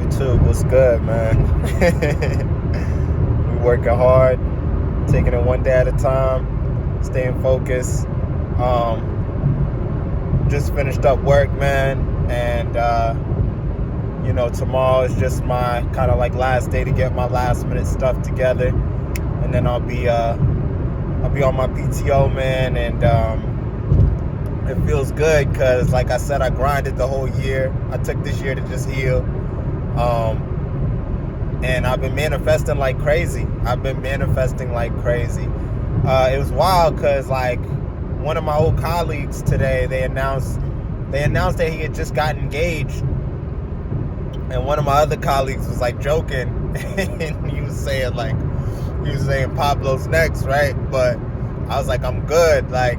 YouTube. What's good, man? We working hard, taking it one day at a time, staying focused. Just finished up work, man, and tomorrow is just my kind of like last day to get my last minute stuff together, and then I'll be on my PTO, man, and it feels good because, like I said, I grinded the whole year. I took this year to just heal. And I've been manifesting like crazy. It was wild because, like, one of my old colleagues today, they announced that he had just gotten engaged. And one of my other colleagues was like joking, and he was saying Pablo's next, right? But I was like, I'm good, like,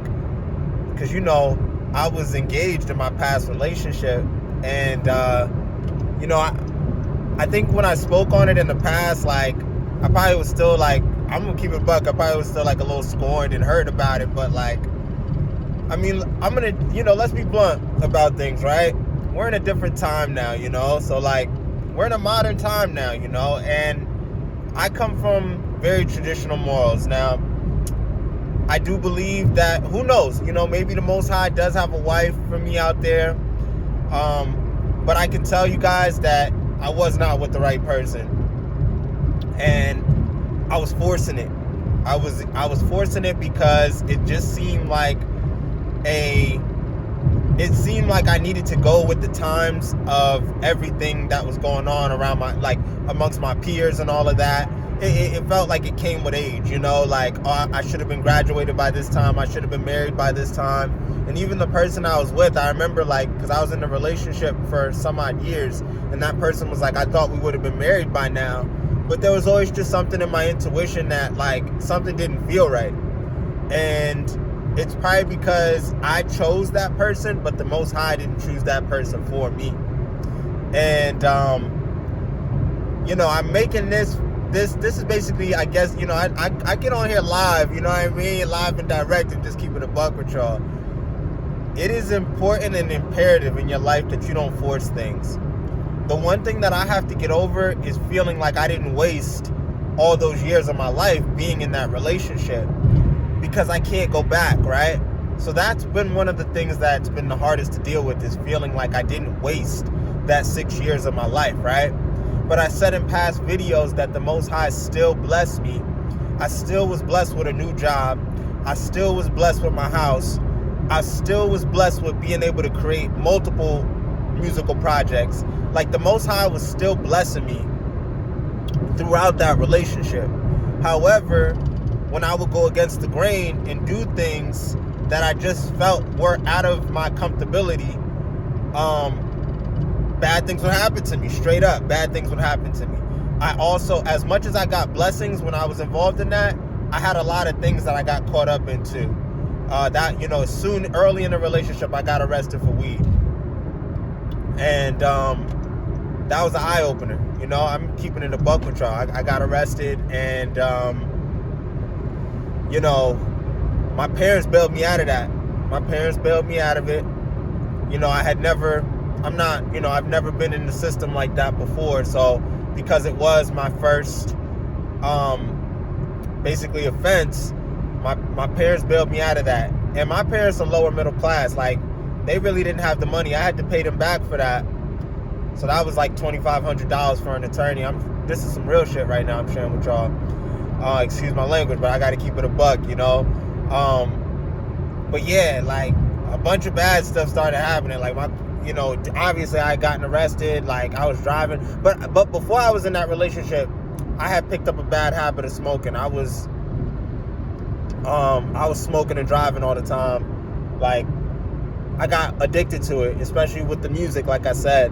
because I was engaged in my past relationship, and I think when I spoke on it in the past, like, I probably was still like, I'm gonna keep it a buck, I probably was still like a little scorned and hurt about it, but like, I mean, I'm gonna, let's be blunt about things, right? We're in a different time now, so like, we're in a modern time now, and I come from very traditional morals. Now, I do believe that, who knows, maybe the Most High does have a wife for me out there, but I can tell you guys that I was not with the right person, and I was forcing it. I was forcing it because it just seemed like I needed to go with the times of everything that was going on around amongst my peers and all of that. It felt like it came with age, like, oh, I should have been graduated by this time, I should have been married by this time. And even the person I was with, I remember, like, because I was in a relationship for some odd years, and that person was like, I thought we would have been married by now. But there was always just something in my intuition that, like, something didn't feel right. And it's probably because I chose that person, but the Most High didn't choose that person for me. And, I'm making this is basically, I guess, I get on here live, live and direct, and just keep it a buck with y'all. It is important and imperative in your life that you don't force things. The one thing that I have to get over is feeling like I didn't waste all those years of my life being in that relationship, because I can't go back, right? So that's been one of the things that's been the hardest to deal with, is feeling like I didn't waste that 6 years of my life, right? But I said in past videos that the Most High still blessed me. I still was blessed with a new job. I still was blessed with my house. I still was blessed with being able to create multiple musical projects. Like, the Most High was still blessing me throughout that relationship. However, when I would go against the grain and do things that I just felt were out of my comfortability, bad things would happen to me. Straight up, bad things would happen to me. I also, as much as I got blessings when I was involved in that, I had a lot of things that I got caught up into. Early in the relationship, I got arrested for weed. And that was an eye-opener. I'm keeping it a buck with y'all. I got arrested, and my parents bailed me out of that. I've never been in the system like that before. So, because it was my first, basically, offense, my parents bailed me out of that. And my parents are lower middle class. Like, they really didn't have the money. I had to pay them back for that. So that was like $2,500 for an attorney. This is some real shit right now I'm sharing with y'all. Excuse my language, but I got to keep it a buck, But yeah, like, a bunch of bad stuff started happening. Like, obviously I had gotten arrested. Like, I was driving. But before I was in that relationship, I had picked up a bad habit of smoking. I was smoking and driving all the time. Like, I got addicted to it, especially with the music, like I said.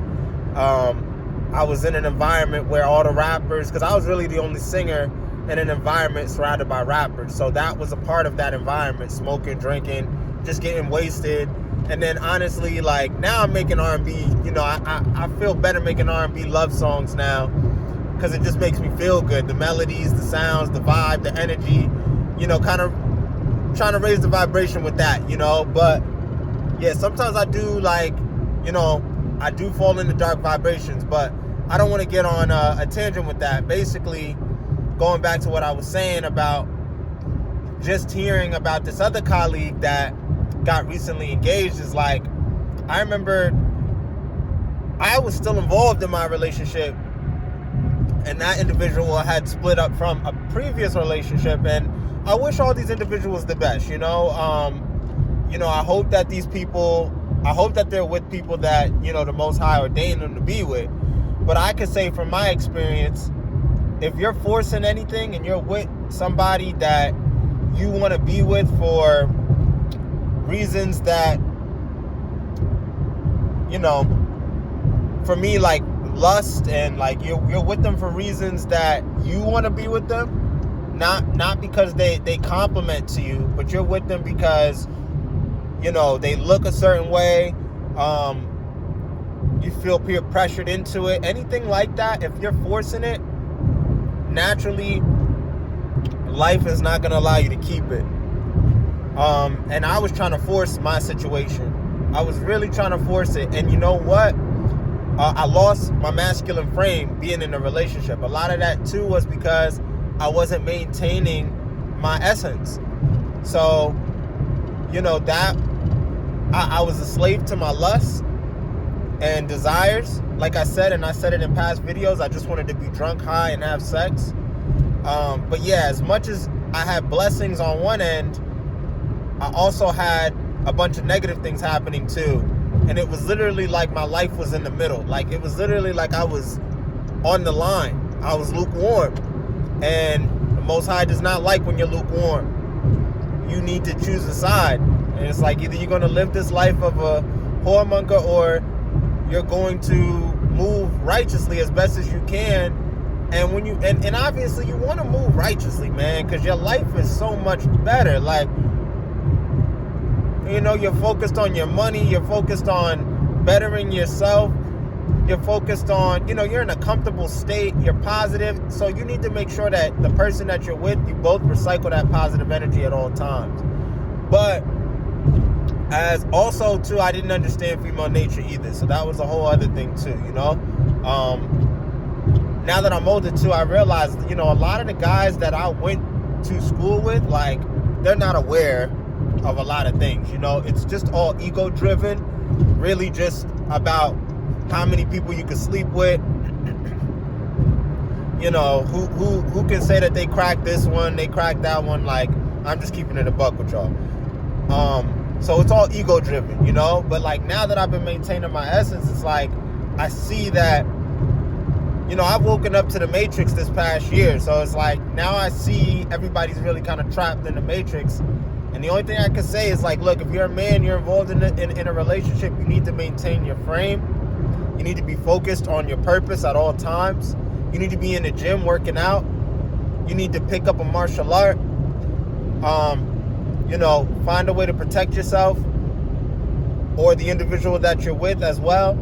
I was in an environment where all the rappers, because I was really the only singer in an environment surrounded by rappers. So that was a part of that environment, smoking, drinking, just getting wasted. And then honestly, like, now I'm making R&B, I feel better making R&B love songs now, because it just makes me feel good. The melodies, the sounds, the vibe, the energy, kind of trying to raise the vibration with that, but yeah, sometimes I do, like, I do fall into dark vibrations, but I don't want to get on a tangent with that. Basically, going back to what I was saying about just hearing about this other colleague that got recently engaged is like, I remember I was still involved in my relationship, and that individual had split up from a previous relationship, and I wish all these individuals the best, you know. I hope that they're with people that, the Most High ordained them to be with. But I could say from my experience, if you're forcing anything and you're with somebody that you want to be with for reasons that, for me, like lust, and like you're with them for reasons that you want to be with them, not because they compliment to you, but you're with them because they look a certain way, you feel peer pressured into it, anything like that. If you're forcing it, naturally life is not going to allow you to keep it. And I was trying to force my situation. I was really trying to force it, and you know what? I lost my masculine frame being in a relationship. A lot of that too was because I wasn't maintaining my essence. So, that I was a slave to my lust and desires. Like I said, and I said it in past videos, I just wanted to be drunk, high, and have sex. But yeah, as much as I had blessings on one end, I also had a bunch of negative things happening too. And it was literally like my life was in the middle. Like, it was literally like I was on the line. I was lukewarm. And the Most High does not like when you're lukewarm. You need to choose a side. And it's like, either you're going to live this life of a whoremonger, or you're going to move righteously as best as you can. And when you and obviously you want to move righteously, man, because your life is so much better. Like, you're focused on your money, you're focused on bettering yourself, you're focused on, you're in a comfortable state, you're positive. So you need to make sure that the person that you're with, you both recycle that positive energy at all times. But as also too, I didn't understand female nature either. So that was a whole other thing too, Now that I'm older too, I realized, a lot of the guys that I went to school with, like, they're not aware of a lot of things, It's just all ego driven, really just about how many people you can sleep with, who can say that they cracked this one, they cracked that one. Like, I'm just keeping it a buck with y'all. So it's all ego driven, but like, now that I've been maintaining my essence, it's like, I see that, I've woken up to the Matrix this past year. So it's like, now I see everybody's really kind of trapped in the Matrix. And the only thing I can say is, like, look, if you're a man, you're involved in a relationship, you need to maintain your frame. You need to be focused on your purpose at all times. You need to be in the gym working out. You need to pick up a martial art. Find a way to protect yourself or the individual that you're with as well.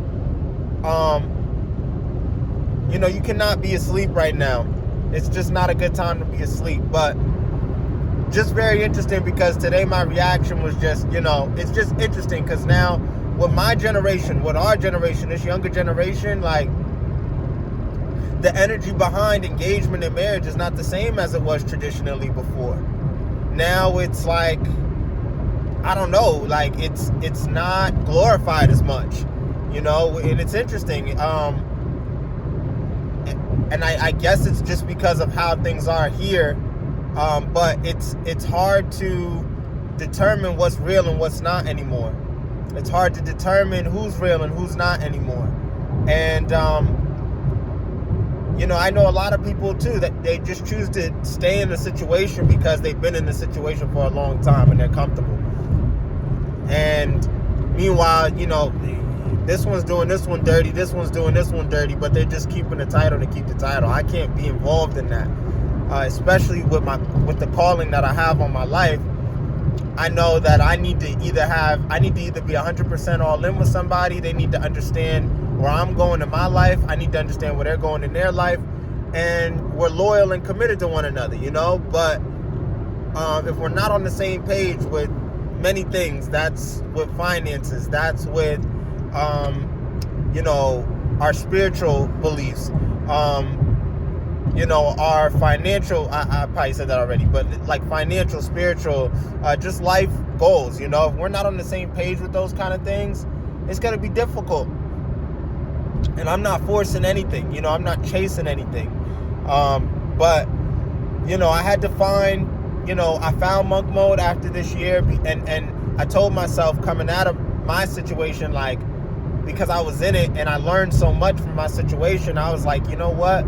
You cannot be asleep right now. It's just not a good time to be asleep. But just very interesting, because today my reaction was just, it's just interesting because now with my generation, with our generation, this younger generation, like, the energy behind engagement and marriage is not the same as it was traditionally before. Now it's like, I don't know, like, it's not glorified as much, and it's interesting. And I guess it's just because of how things are here. But it's hard to determine what's real and what's not anymore. It's hard to determine who's real and who's not anymore. And, I know a lot of people too that they just choose to stay in a situation because they've been in the situation for a long time and they're comfortable. And meanwhile, this one's doing this one dirty, this one's doing this one dirty, but they're just keeping the title to keep the title. I can't be involved in that. Especially with the calling that I have on my life. I know that I need to either be 100% all in with somebody. They need to understand where I'm going in my life. I need to understand where they're going in their life. And we're loyal and committed to one another, But if we're not on the same page with many things, that's with finances, that's with, our spiritual beliefs, our financial, I probably said that already, but like financial, spiritual, just life goals. If we're not on the same page with those kind of things, it's going to be difficult. And I'm not forcing anything, I'm not chasing anything. But, I had to find, I found monk mode after this year, and I told myself coming out of my situation, like, because I was in it and I learned so much from my situation, I was like, you know what?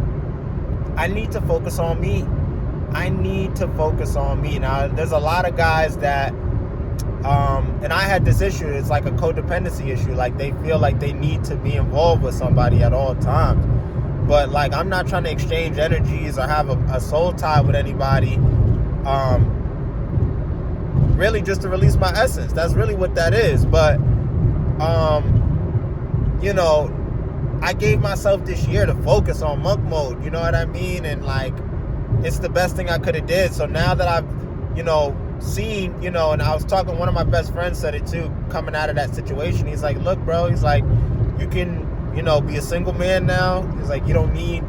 I need to focus on me. Now, there's a lot of guys that, and I had this issue, it's like a codependency issue. Like, they feel like they need to be involved with somebody at all times. But, like, I'm not trying to exchange energies or have a soul tie with anybody. Really just to release my essence. That's really what that is. But, I gave myself this year to focus on monk mode, you know what I mean? And like, it's the best thing I could have did. So now that I've, seen, and I was talking, one of my best friends said it too, coming out of that situation. He's like, look, bro, he's like, you can, be a single man now. He's like, you don't need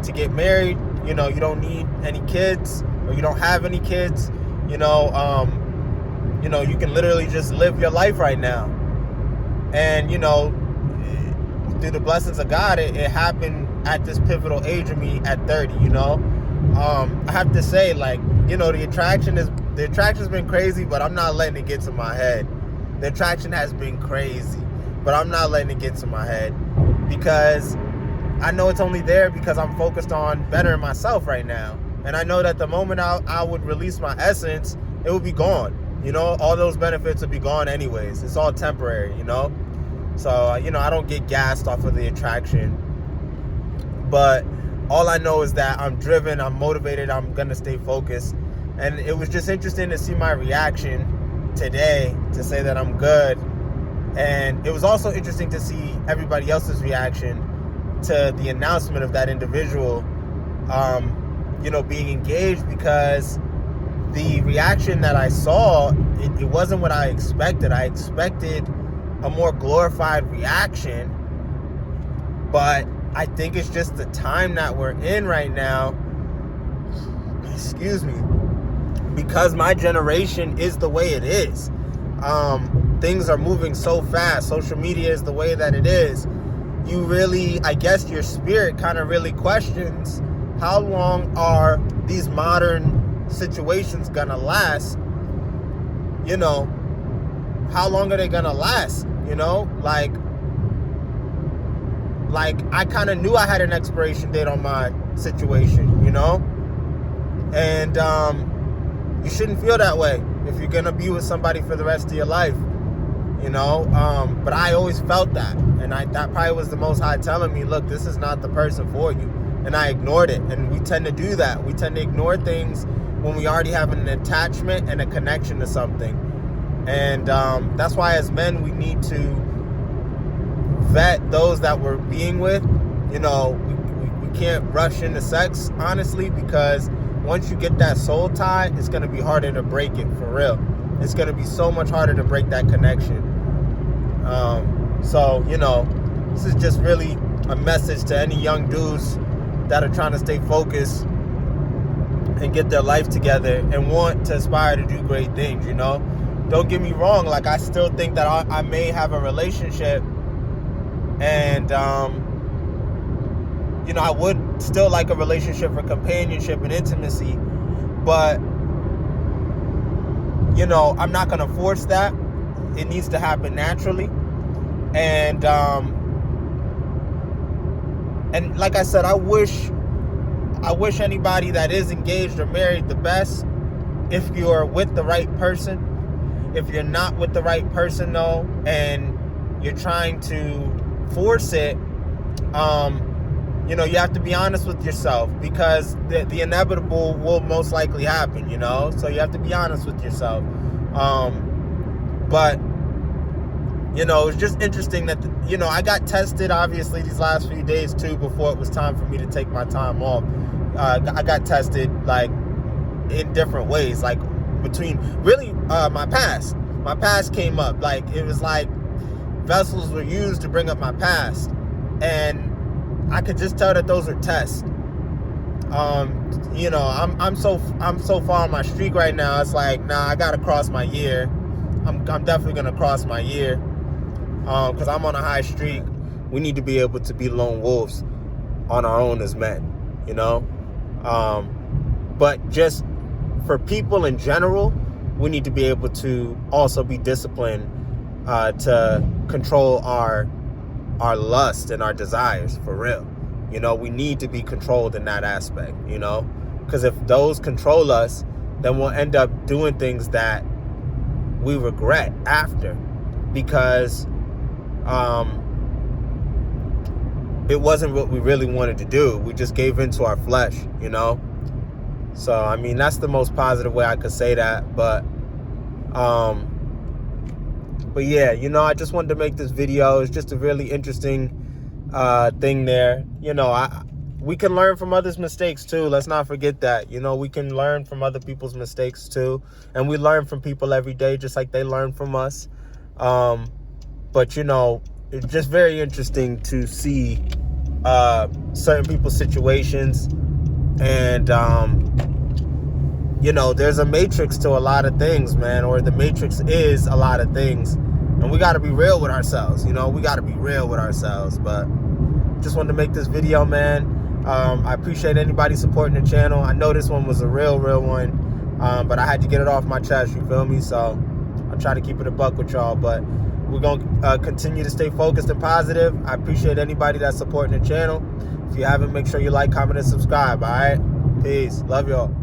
to get married. You don't need any kids, or you don't have any kids. You can literally just live your life right now. And, through the blessings of God, it happened at this pivotal age of me at 30, I have to say, like, the attraction's been crazy, but I'm not letting it get to my head. The attraction has been crazy, but I'm not letting it get to my head, because I know it's only there because I'm focused on bettering myself right now. And I know that the moment I would release my essence, it would be gone. All those benefits would be gone anyways. It's all temporary, So, I don't get gassed off of the attraction. But all I know is that I'm driven, I'm motivated, I'm going to stay focused. And it was just interesting to see my reaction today, to say that I'm good. And it was also interesting to see everybody else's reaction to the announcement of that individual, being engaged, because the reaction that I saw, it wasn't what I expected. I expected a more glorified reaction, but I think it's just the time that we're in right now, excuse me, because my generation is the way it is. Things are moving so fast. Social media is the way that it is. You really, I guess your spirit kind of really questions, how long are these modern situations gonna last? How long are they gonna last? Like I kind of knew I had an expiration date on my situation, and you shouldn't feel that way if you're gonna be with somebody for the rest of your life, but I always felt that, and that probably was the Most High telling me, look, this is not the person for you, and I ignored it. And we tend to do that. We tend to ignore things when we already have an attachment and a connection to something. And that's why as men, we need to vet those that we're being with. We can't rush into sex, honestly, because once you get that soul tie, it's going to be harder to break it, for real. It's going to be so much harder to break that connection. So, this is just really a message to any young dudes that are trying to stay focused and get their life together and want to aspire to do great things, Don't get me wrong, like, I still think that I may have a relationship, and, I would still like a relationship for companionship and intimacy, but, I'm not going to force that. It needs to happen naturally. And like I said, I wish anybody that is engaged or married the best if you're with the right person. If you're not with the right person, though, and you're trying to force it, you have to be honest with yourself, because the inevitable will most likely happen, so you have to be honest with yourself. But it's just interesting that, I got tested, obviously, these last few days, too, before it was time for me to take my time off. I got tested, like, in different ways, like, between, really, my past. My past came up. Like, it was like vessels were used to bring up my past. And I could just tell that those are tests. You know, I'm so far on my streak right now. It's like, nah, I gotta cross my year. I'm definitely gonna cross my year. Because I'm on a high streak. We need to be able to be lone wolves on our own as men, you know? But just for people in general, we need to be able to also be disciplined to control our lust and our desires, for real. You know, we need to be controlled in that aspect, you know? Because if those control us, then we'll end up doing things that we regret after, because it wasn't what we really wanted to do. We just gave into our flesh, you know? So, I mean, that's the most positive way I could say that. But yeah, you know, I just wanted to make this video. It's just a really interesting thing there. You know, we can learn from others' mistakes too. Let's not forget that. You know, we can learn from other people's mistakes too. And we learn from people every day, just like they learn from us. But, you know, it's just very interesting to see certain people's situations. And, you know, there's a matrix to a lot of things, man, or the matrix is a lot of things. And we got to be real with ourselves, you know, we got to be real with ourselves. But just wanted to make this video, man. I appreciate anybody supporting the channel. I know this one was a real one, but I had to get it off my chest, you feel me? So I'll try to keep it a buck with y'all, but we're going to continue to stay focused and positive. I appreciate anybody that's supporting the channel. If you haven't, make sure you like, comment, and subscribe, all right? Peace. Love y'all.